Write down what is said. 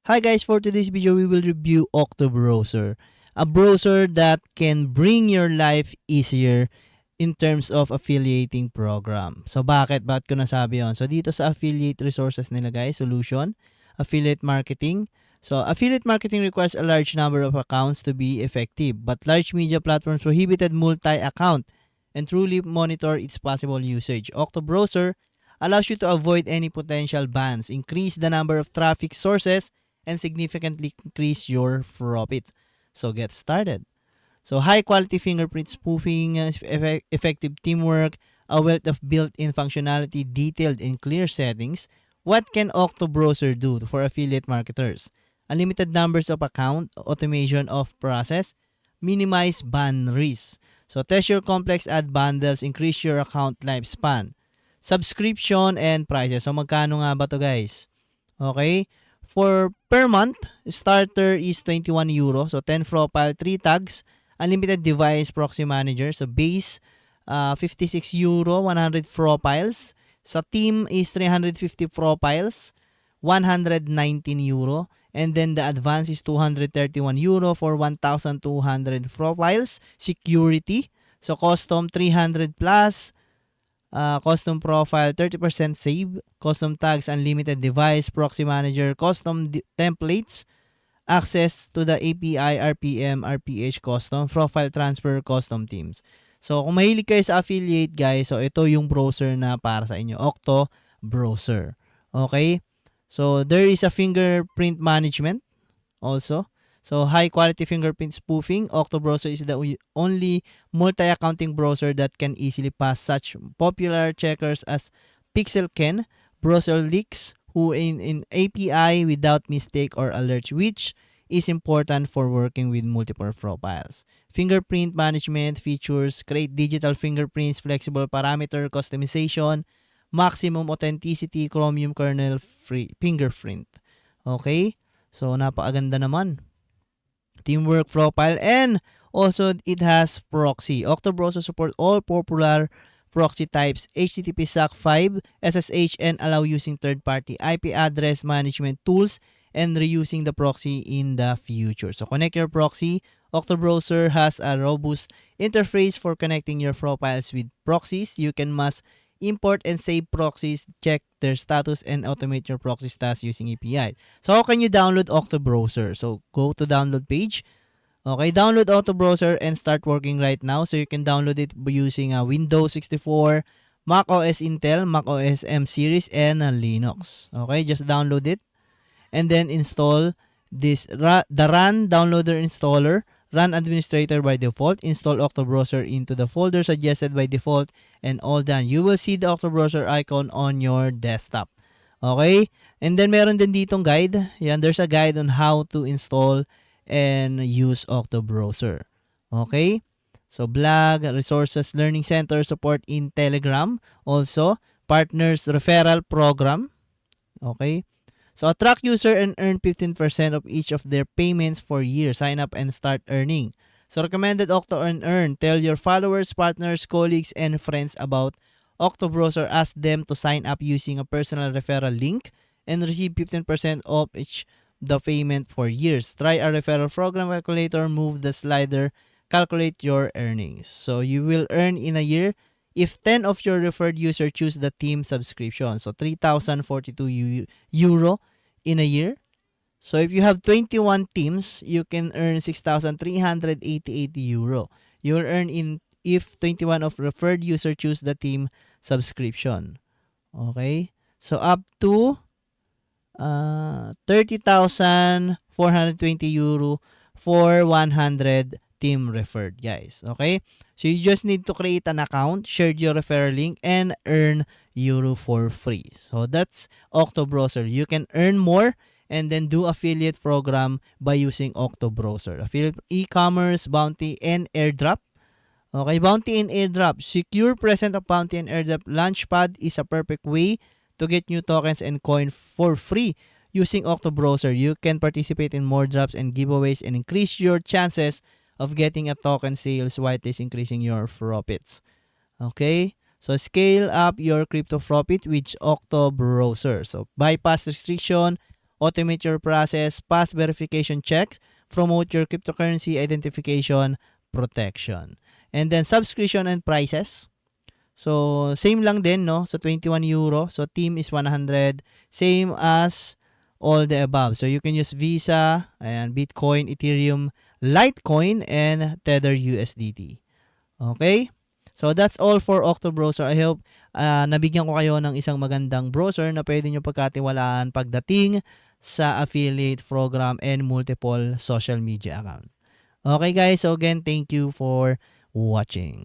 Hi guys, for today's video, we will review Octo Browser, a browser that can bring your life easier in terms of affiliating program. So bakit? Bakit ko nasabi yun? So dito sa affiliate resources nila guys, solution, affiliate marketing. So affiliate marketing requires a large number of accounts to be effective, but large media platforms prohibited multi-account and truly monitor its possible usage. Octo Browser allows you to avoid any potential bans, increase the number of traffic sources, and significantly increase your profit. So get started. So high quality fingerprint spoofing, effective teamwork, a wealth of built-in functionality, detailed and clear settings. What can Octo Browser do for affiliate marketers? Unlimited numbers of account, automation of process, minimize ban risk. So test your complex ad bundles, increase your account lifespan. Subscription and prices. So magkano nga ba to guys? Okay? For per month, starter is 21 euro. So 10 profile, 3 tags, unlimited device proxy manager. So base 56 euro, 100 profiles. Sa team is 350 profiles, 119 euro. And then the advance is 231 euro for 1,200 profiles. Security. So custom 300 plus. Custom profile, 30% save, custom tags, unlimited device, proxy manager, custom templates, access to the API, RPM, RPH custom, profile transfer, custom teams. So, kung mahilig kayo sa affiliate guys, so ito yung browser na para sa inyo, Octo Browser. Okay? So, there is a fingerprint management also. So, high quality fingerprint spoofing. Octo Browser is the only multi-accounting browser that can easily pass such popular checkers as PixelKen, Browser Leaks, who in API without mistake or alerts, which is important for working with multiple profiles. Fingerprint management features create digital fingerprints, flexible parameter customization, maximum authenticity, Chromium kernel free fingerprint. Okay? So, napakaganda naman. Teamwork profile, and also it has proxy. Octo Browser support all popular proxy types, HTTP SOC 5, SSH, and allow using third-party IP address management tools and reusing the proxy in the future. So connect your proxy. Octo Browser has a robust interface for connecting your profiles with proxies. You can mass import and save proxies, check their status, and automate your proxy tasks using API. So how can you download Octo Browser? So go to download page. Okay, download Octo Browser and start working right now. So you can download it using Windows 64, Mac OS Intel, Mac OS M series, and Linux. Okay, just download it and then install the Run Downloader Installer, Run Administrator by default, install Octo Browser into the folder suggested by default, and all done. You will see the Octo Browser icon on your desktop. Okay? And then meron din ditong guide. Yan, there's a guide on how to install and use Octo Browser. Okay? So blog, resources, learning center, support in Telegram. Also, partners referral program. Okay? So attract user and earn 15% of each of their payments for years. Sign up and start earning. So recommended Octo and Earn. Tell your followers, partners, colleagues, and friends about Octo Browser. Ask them to sign up using a personal referral link and receive 15% of each the payment for years. Try a referral program calculator. Move the slider. Calculate your earnings. So you will earn in a year if 10 of your referred users choose the team subscription. So 3,042 euro in a year. So if you have 21 teams, you can earn 6,388 euro. You will earn in if 21 of referred user choose the team subscription. Okay? So up to 30,420 euro for 100 team referred, guys. Okay? So you just need to create an account, share your referral link, and earn euro for free. So that's Octo Browser. You can earn more and then do affiliate program by using Octo Browser. Affiliate e-commerce, bounty, and airdrop. Okay, bounty and airdrop. Secure present of bounty and airdrop. Launchpad is a perfect way to get new tokens and coin for free. Using Octo Browser, you can participate in more drops and giveaways and increase your chances of getting a token sales while it is increasing your profits. Okay? So scale up your crypto profit with Octo Browser. So bypass restriction, automate your process, pass verification checks, promote your cryptocurrency identification, protection. And then subscription and prices. So, same lang din, no? So, 21 euro. So, team is 100. Same as all the above. So, you can use Visa, and Bitcoin, Ethereum, Litecoin, and Tether USDT. Okay? So, that's all for Octo Browser. I hope nabigyan ko kayo ng isang magandang browser na pwede nyo pagkatiwalaan pagdating sa affiliate program and multiple social media account. Okay guys, so again, thank you for watching.